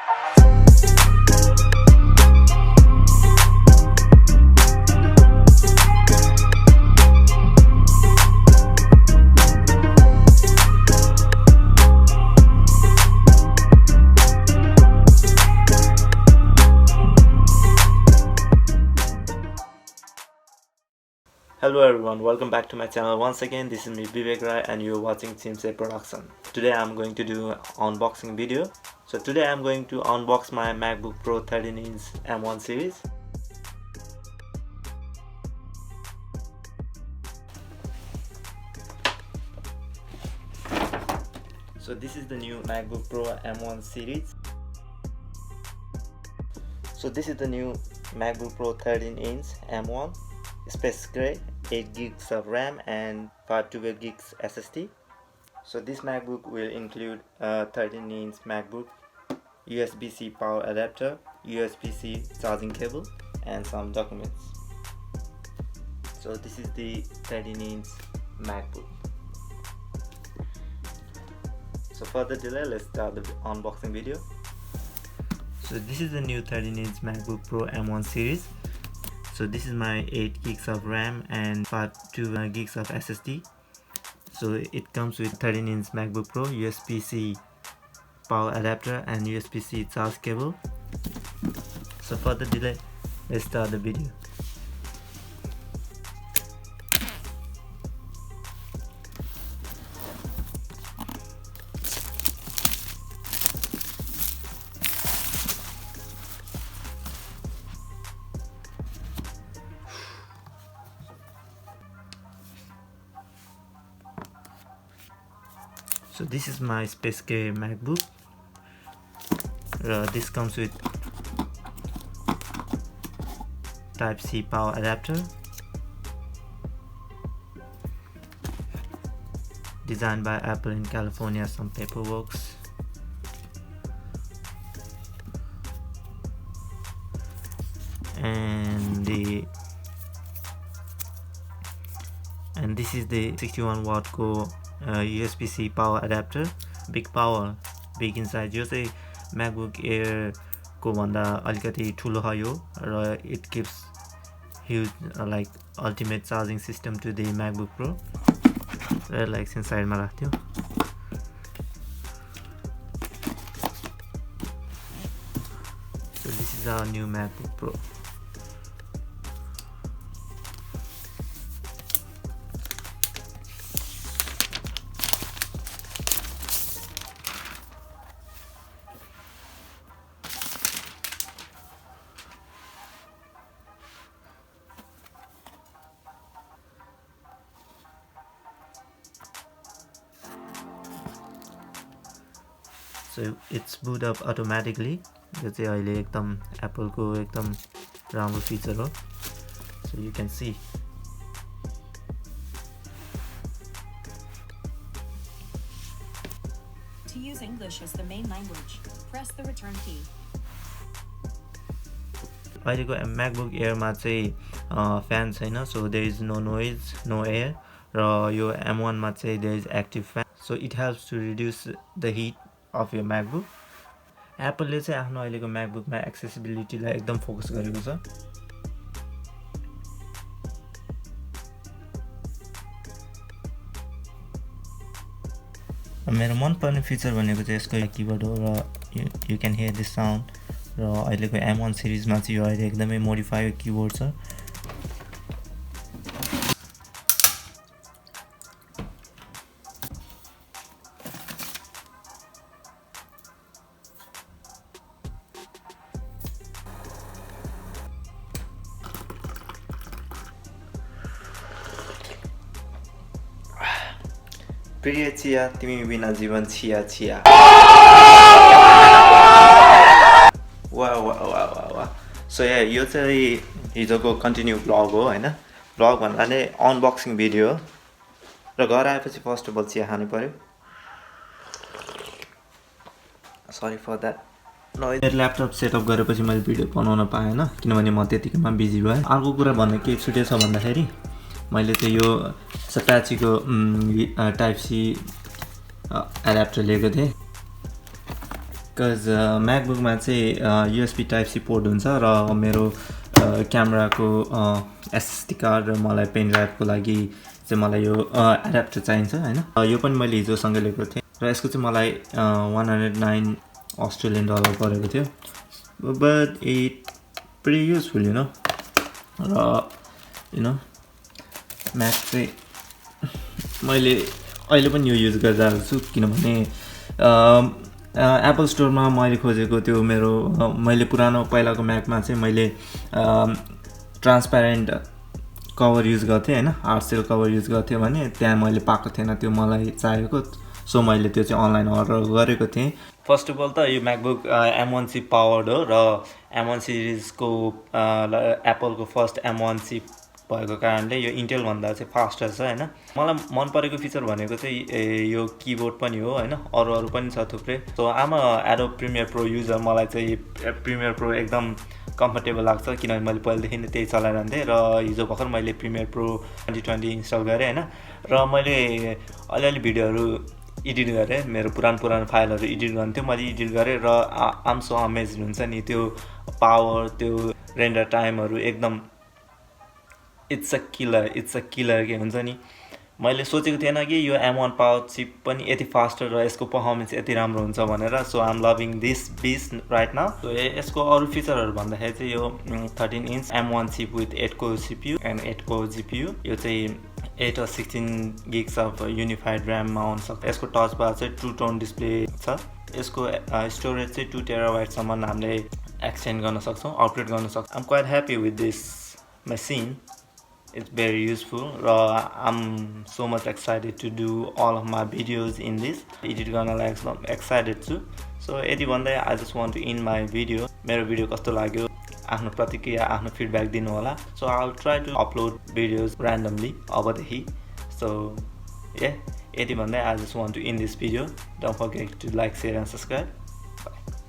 Hello everyone, welcome back to my channel once again. This is me Vivek Rai and you're watching Chimse Production. Today I'm going to do an unboxing video. So today I'm going to unbox my MacBook Pro 13-inch M1 series. So this is the new MacBook Pro M1 series. So this is the new MacBook Pro 13-inch M1 Space Gray, 8 gigs of RAM and 512 gigs SSD. So this MacBook will include a 13-inch MacBook, USB-C power adapter, USB-C charging cable and some documents. So this is the 13-inch MacBook. So further delay, let's start the unboxing video. So this is the new 13-inch MacBook Pro M1 series. So this is my 8 gigs of RAM and 512 gigs of SSD. So it comes with 13-inch MacBook Pro, USB-C power adapter and USB-C charge cable. So further delay, let's start the video. So this is my Space Gray MacBook. This comes with Type-C power adapter, designed by Apple in California, some paperwork. And this is the 61 watt core USB-C power adapter. Big power, big inside. यो चाहिँ MacBook Air को भन्दा अलिकति ठुलो हो यो, र it gives huge like ultimate charging system to the MacBook Pro. र like inside मा राख्थ्यो. So this is our new MacBook Pro. So it's boot up automatically. यो चाहिँ अहिले एकदम Apple को एकदम राम्रो feature हो. So you can see. To use English as the main language, press the return key. अहिलेको MacBook Air मा चाहिँ fan छैन, so there is no noise, no air. र यो M1 मा चाहिँ there is active fan. So it helps to reduce the heat of your MacBook. Apple ले चाहिँ आफ्नो अहिलेको MacBook मा accessibility लाई एकदम फोकस गरेको छ. मेरो मन पर्ने फिचर भनेको चाहिँ यसको कीबोर्ड हो र you can hear this sound. र अहिलेको M1 सिरिज मा चाहिँ यो अहिले एकदमै मोडिफाइड कीबोर्ड छ. प्रिय चिया तिमी बिना जीवन छिया छिया. वाह वाह वाह वाह वाह. सो यो चाहिँ हिजोको कन्टिन्यू ब्लग हो हैन. ब्लग भन्नाले अनबक्सिङ भिडियो हो. र घर आएपछि फर्स्ट अफ अल चिया खानु पर्यो. Sorry for that. मेरो ल्यापटप सेटअप गरेपछि मैले भिडियो बनाउन पाएन किनभने म त्यतिकैमा बिजी भएँ. अर्को कुरा भन्ने के छुटे छ भन्दाखेरि मैले चाहिँ यो सपाचीको टाइप सी एडाप्टर लिएको थिएँ. Because MacBook मा चाहिँ USB Type-C पोर्ट हुन्छ र मेरो क्यामेराको SSD कार्ड र मलाई पेन ड्राइभको लागि चाहिँ मलाई यो एडाप्टर चाहिन्छ हैन। यो पनि मैले हिजोसँग लिएको थिएँ र यसको चाहिँ मलाई 109 अस्ट्रेलियन डलर परेको थियो, but it pretty useful you know। र you know म्याक चाहिँ मैले अहिले पनि यो युज गरिरहेको छु, किनभने एप्पल स्टोरमा मैले खोजेको त्यो मेरो मैले पुरानो पहिलाको म्याकमा चाहिँ मैले ट्रान्सप्यारेन्ट कभर युज गर्थेँ हैन, हार्ड सेल कभर युज गर्थेँ भने त्यहाँ मैले पाएको थिएन त्यो मलाई चाहिएको, सो मैले त्यो चाहिँ अनलाइन अर्डर गरेको थिएँ। फर्स्ट अफ अल त यो म्याकबुक M1 चिप पावर्ड हो र M1 सिरिजको एप्पलको फर्स्ट M1 चिप भएको कारणले यो इन्टेल भन्दा चाहिँ फास्टर छ हैन। मलाई मन परेको फिचर भनेको चाहिँ यो किबोर्ड पनि हो हैन, अरू पनि छ थुप्रै। सो आम एडोब प्रिमियर प्रो युजर, मलाई चाहिँ प्रिमियर प्रो एकदम कम्फर्टेबल लाग्छ, किनभने मैले पहिलेदेखि नै त्यही चलाइरहन्थेँ र हिजो भर्खर मैले प्रिमियर प्रो 2020 इन्स्टल गरेँ हैन। र मैले अलिअलि भिडियोहरू एडिट गरेँ, मेरो पुरानो फाइलहरू एडिट गर्थ्यो मैले एडिट गरेँ र आम सो अमेज हुन्छ नि, त्यो पावर त्यो रेन्डर टाइमहरू एकदम इट्स अ किलर के हुन्छ नि। मैले सोचेको थिएन कि यो M1 पावर चिप पनि यति फास्टर र यसको पर्फर्मेन्स यति राम्रो हुन्छ भनेर। So I am loving this beast right now. So यसको अरू फिचरहरू भन्दाखेरि चाहिँ यो 13 inch M1 chip with 8 core CPU and 8 core GPU, यो चाहिँ 8 or 16 gigs अफ युनिफाइड ऱ्याममा आउन सक्छ। यसको टच बार चाहिँ 2 टोन डिस्प्ले छ। यसको स्टोरेज चाहिँ 2 टेराबाइटसम्म हामीले एक्सटेन्ड गर्न सक्छौँ, अपग्रेड गर्न सक्छौँ। I am quite happy with this machine. It's very useful. I'm so much excited to do all of my videos in this. Edit गर्नलाई excited छु। So यति भन्दै I just want to end my video. मेरो video कस्तो लाग्यो आफ्नो प्रतिक्रिया आफ्नो फिडब्याक दिनु होला। So I'll try to upload videos randomly अबदेखि। So yeah, यति भन्दै I just want to end this video. Don't forget to like, share and subscribe.